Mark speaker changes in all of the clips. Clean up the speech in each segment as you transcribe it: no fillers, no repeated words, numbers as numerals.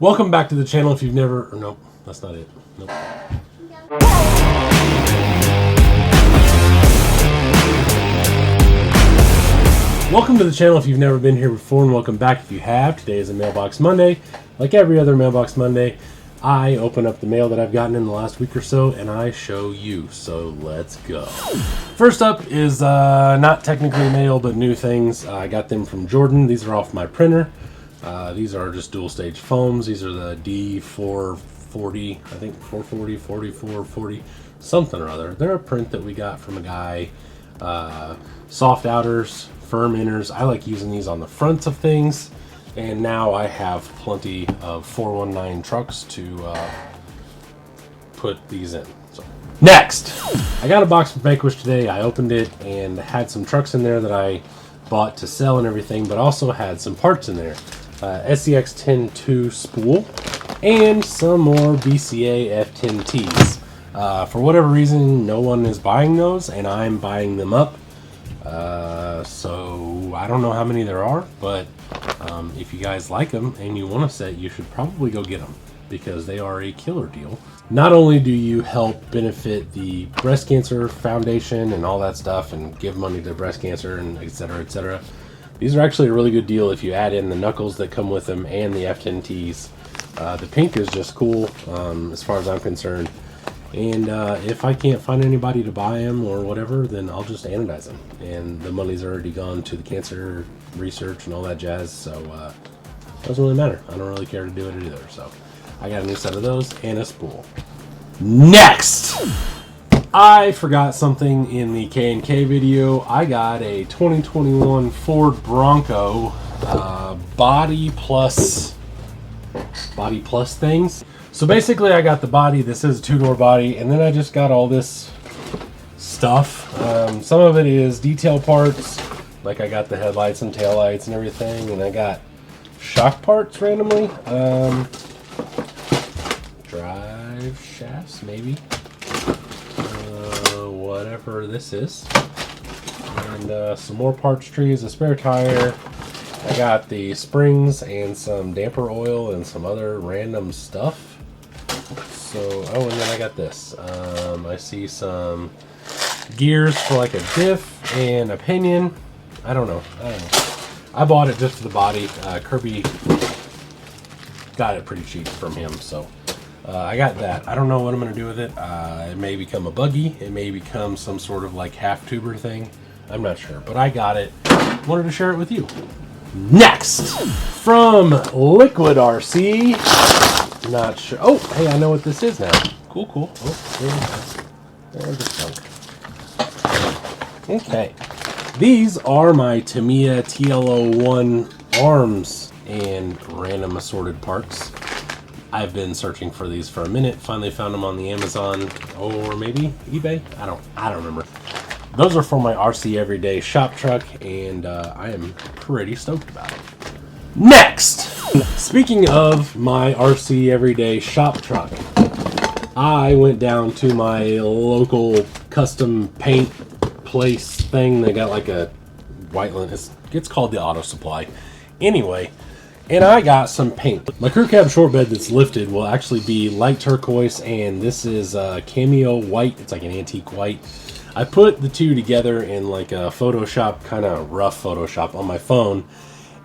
Speaker 1: Welcome back to the channel if you've never, or nope, that's not it. Nope. Welcome to the channel if you've never been here before, and welcome back if you have. Today is a Mailbox Monday. Like every other Mailbox Monday, I open up the mail that I've gotten in the last week or so, and I show you. So let's go. First up is not technically mail, but new things. I got them from Jordan. These are off my printer. These are just dual stage foams. These are the D440, I think 440, 4440, something or other. They're a print that we got from a guy. Soft outers, firm inners. I like using these on the fronts of things, and now I have plenty of 419 trucks to put these in. So next, I got a box from Vanquish today. I opened it and had some trucks in there that I bought to sell and everything, but also had some parts in there. SCX 10-2 spool and some more BCA F10Ts. For whatever reason, no one is buying those, and I'm buying them up. So I don't know how many there are, but if you guys like them and you want a set, you should probably go get them because they are a killer deal. Not only do you help benefit the Breast Cancer Foundation and all that stuff and give money to breast cancer and etc., etc. These are actually a really good deal if you add in the knuckles that come with them and the F10Ts. The pink is just cool as far as I'm concerned. And if I can't find anybody to buy them or whatever, then I'll just anodize them. And the money's already gone to the cancer research and all that jazz, so it doesn't really matter. I don't really care to do it either. So I got a new set of those and a spool. Next! I forgot something in the K&K video. I got a 2021 Ford Bronco body plus things. So basically I got the body. This is a two-door body, and then I just got all this stuff. Some of it is detail parts, like I got the headlights and taillights and everything, and I got shock parts randomly. Drive shafts maybe. Whatever this is, and some more parts trees, a spare tire. I got the springs and some damper oil and some other random stuff. So, oh, and then I got this. I see some gears for like a diff and a pinion. I don't know. I bought it just for the body. Kirby got it pretty cheap from him, so I got that. I don't know what I'm going to do with it. It may become a buggy. It may become some sort of like half tuber thing. I'm not sure, but I got it. Wanted to share it with you. Next, from Liquid RC. Not sure. Oh, hey, I know what this is now. Cool, cool. Oh, there we go. And just junk. Okay. These are my Tamiya TL01 arms and random assorted parts. I've been searching for these for a minute. Finally found them on the Amazon or maybe eBay. I don't remember. Those are for my RC EveryDay shop truck, and I am pretty stoked about it. Next, speaking of my RC EveryDay shop truck, I went down to my local custom paint place thing. They got like a Whiteland. It's called the Auto Supply. Anyway. And I got some paint. My crew cab short bed that's lifted will actually be light turquoise, and this is cameo white. It's like an antique white. I put the two together in like a Photoshop, kind of rough Photoshop on my phone,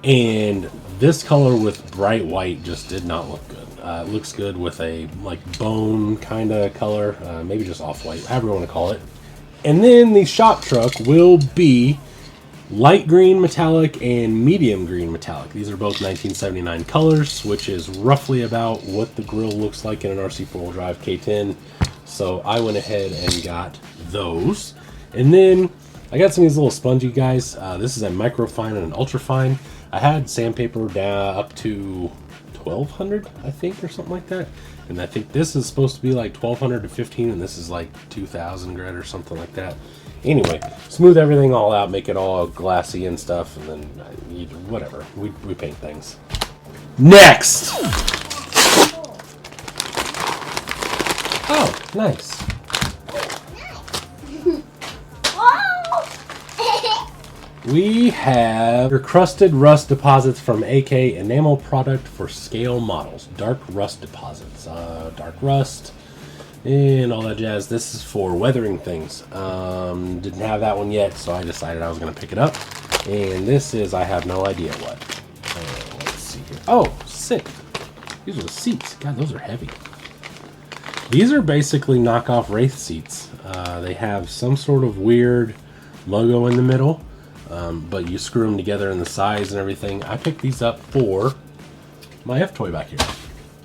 Speaker 1: and this color with bright white just did not look good. It looks good with a like bone kind of color, maybe just off-white, however you want to call it. And then the shop truck will be light green metallic and medium green metallic. These are both 1979 colors, which is roughly about what the grille looks like in an RC4 drive K10. So I went ahead and got those. And then I got some of these little spongy guys. This is a microfine and an ultrafine. I had sandpaper down up to 1200, I think, or something like that. And I think this is supposed to be like 1200 to 15, and this is like 2000 grit or something like that. Anyway, smooth everything all out, make it all glassy and stuff, and then whatever. We paint things. Next! Oh, nice. We have crusted rust deposits from AK enamel product for scale models. Dark rust deposits. Dark rust and all that jazz. This is for weathering things. Didn't have that one yet, so I decided I was going to pick it up. And this is, I have no idea what. Let's see here. Oh, sick. These are the seats. God, those are heavy. These are basically knockoff Wraith seats. They have some sort of weird logo in the middle, but you screw them together in the size and everything. I picked these up for my F-Toy back here.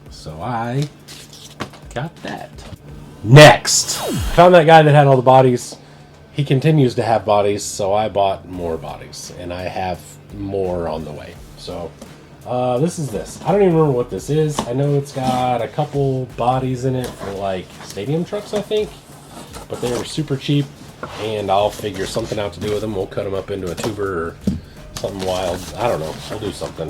Speaker 1: So I got that. Next, found that guy that had all the bodies. He continues to have bodies, so I bought more bodies, and I have more on the way. So this is this. I don't even remember what this is. I know it's got a couple bodies in it for like stadium trucks, I think, but they were super cheap, and I'll figure something out to do with them. We'll cut them up into a tuber or something wild. I don't know. We'll do something.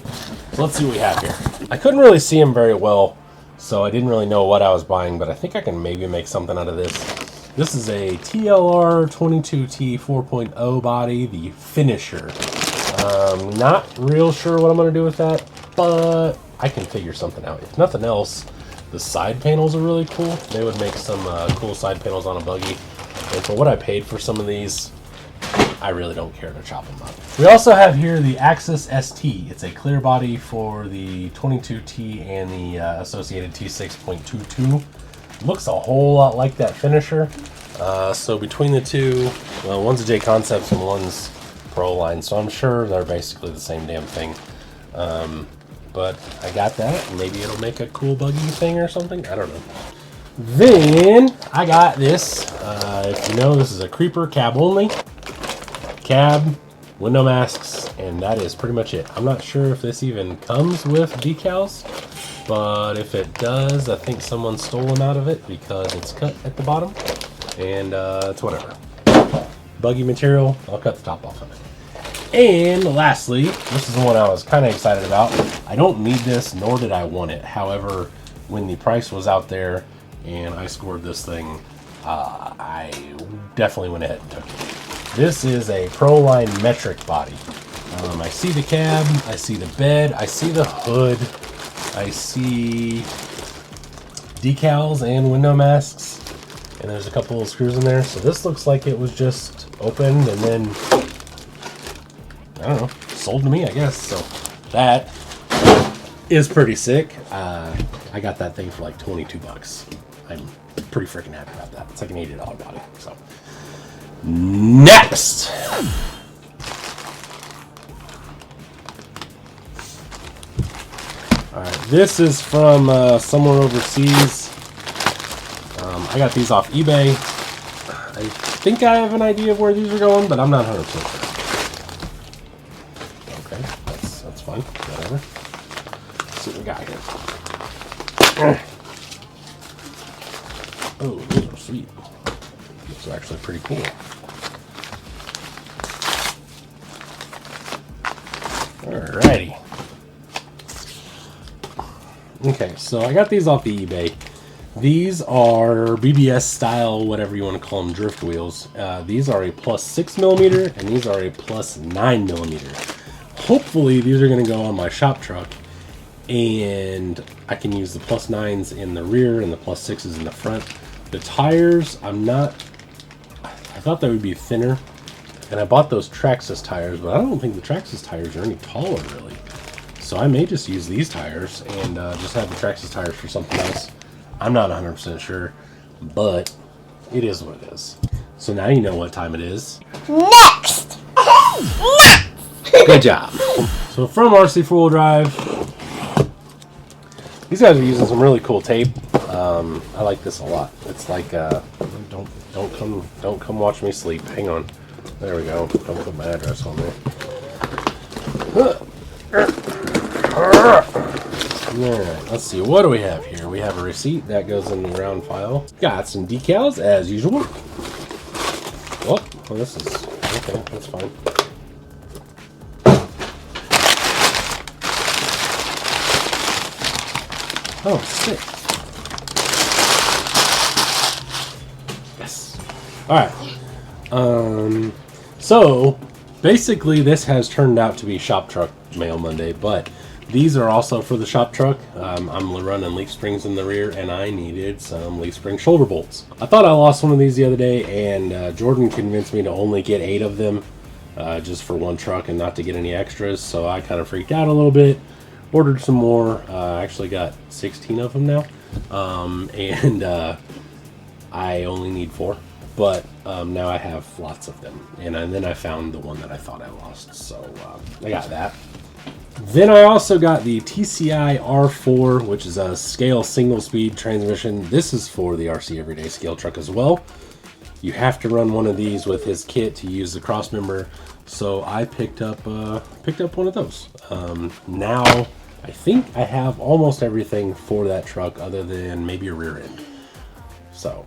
Speaker 1: So let's see what we have here. I couldn't really see them very well, so I didn't really know what I was buying, but I think I can maybe make something out of this. This is a TLR 22T 4.0 body, the Finisher. Not real sure what I'm going to do with that, but I can figure something out. If nothing else, the side panels are really cool. They would make some cool side panels on a buggy. And for what I paid for some of these, I really don't care to chop them up. We also have here the Axis ST. It's a clear body for the 22T and the associated T6.22. Looks a whole lot like that Finisher. So between the two, well, one's a J Concepts and one's Pro Line, so I'm sure they're basically the same damn thing. But I got that. Maybe it'll make a cool buggy thing or something. I don't know. Then I got this. If you know, this is a creeper cab only. Cab, window masks, and that is pretty much it. I'm not sure if this even comes with decals, but if it does, I think someone stole them out of it because it's cut at the bottom, and it's whatever. Buggy material, I'll cut the top off of it. And lastly, this is the one I was kind of excited about. I don't need this, nor did I want it. However, when the price was out there and I scored this thing, I definitely went ahead and took it. This is a Pro Line metric body. I see the cab, I see the bed, I see the hood, I see decals and window masks, and there's a couple of screws in there. So this looks like it was just opened and then, I don't know, sold to me, I guess. So that is pretty sick. I got that thing for like 22 bucks. I'm pretty freaking happy about that. It's like an $80 body. So next, all right, this is from somewhere overseas. I got these off eBay. I think I have an idea of where these are going, but I'm not 100% sure. Okay, that's fine. Whatever. Let's see what we got here. Oh, those are sweet. Those are actually pretty cool. Alrighty. Okay, so I got these off the eBay. These are BBS style, whatever you want to call them, drift wheels. These are a plus 6mm and these are a plus 9mm. Hopefully these are going to go on my shop truck and I can use the plus 9s in the rear and the plus 6s in the front. The tires, I thought they would be thinner, and I bought those Traxxas tires, but I don't think the Traxxas tires are any taller really. So I may just use these tires and just have the Traxxas tires for something else. I'm not 100% sure, but it is what it is. So now you know what time it is.
Speaker 2: Next!
Speaker 1: Good job. So from RC4WD Drive, these guys are using some really cool tape. I like this a lot. It's like don't come watch me sleep. Hang on. There we go. Don't put my address on there. Alright, let's see. What do we have here? We have a receipt that goes in the round file. Got some decals as usual. Oh, well, this is okay. That's fine. Oh, sick. Yes. Alright. So, Basically, this has turned out to be Shop Truck Mail Monday, but these are also for the shop truck. I'm running leaf springs in the rear, and I needed some leaf spring shoulder bolts. I thought I lost one of these the other day, and Jordan convinced me to only get 8 of them, just for one truck and not to get any extras, so I kind of freaked out a little bit. Ordered some more. I actually got 16 of them now, and I only need 4. But now I have lots of them, and then I found the one that I thought I lost, so I got that. Then I also got the TCI R4, which is a scale single-speed transmission. This is for the RC Everyday scale truck as well. You have to run one of these with his kit to use the crossmember, so I picked up one of those. Now I think I have almost everything for that truck, other than maybe a rear end. So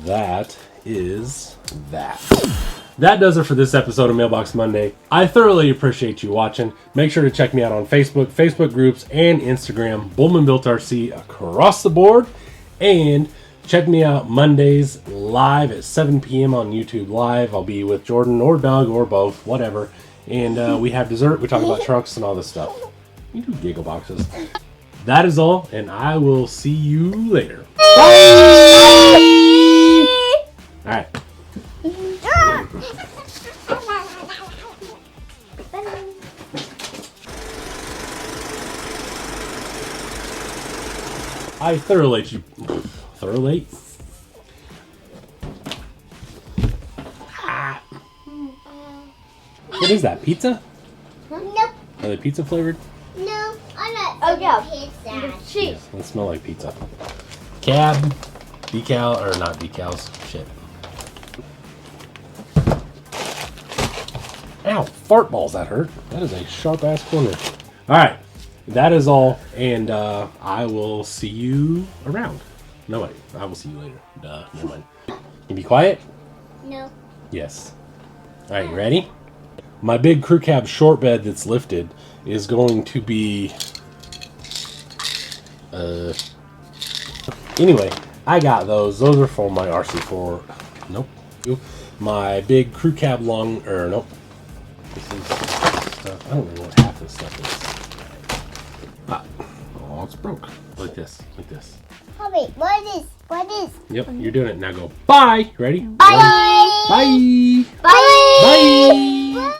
Speaker 1: that is that. That does it for this episode of Mailbox Monday. I thoroughly appreciate you watching. Make sure to check me out on Facebook groups, and Instagram, Bullman Built RC across the board. And check me out Mondays live at 7 p.m. on YouTube Live. I'll be with Jordan or Doug or both, whatever. And we have dessert. We talk about trucks and all this stuff. You do giggle boxes. That is all, and I will see you later. Bye! All right. I thoroughly thoroughly. Ah. What is that? Pizza?
Speaker 2: Nope.
Speaker 1: Are they pizza flavored?
Speaker 2: No, I'm not. Oh yeah, pizza.
Speaker 1: Yes, they smell like pizza. Cab, decal, or not decals? Shit. Ow, fart balls, that hurt. That is a sharp ass corner. Alright, that is all, and I will see you around. No, wait, I will see you later. Duh, never mind. Can you be quiet?
Speaker 2: No.
Speaker 1: Yes. Alright, you ready? My big crew cab short bed that's lifted is going to be... Anyway, I got those. Those are for my RC4... Nope. My big crew cab long... nope. This is stuff. I don't know what half this stuff is. Ah. Oh, it's broke. Like this. Like this.
Speaker 2: Oh, wait, what is? What is?
Speaker 1: Yep, you're doing it. Now go. Bye. Ready?
Speaker 2: Bye.
Speaker 1: Bye.
Speaker 2: Bye.
Speaker 1: Bye.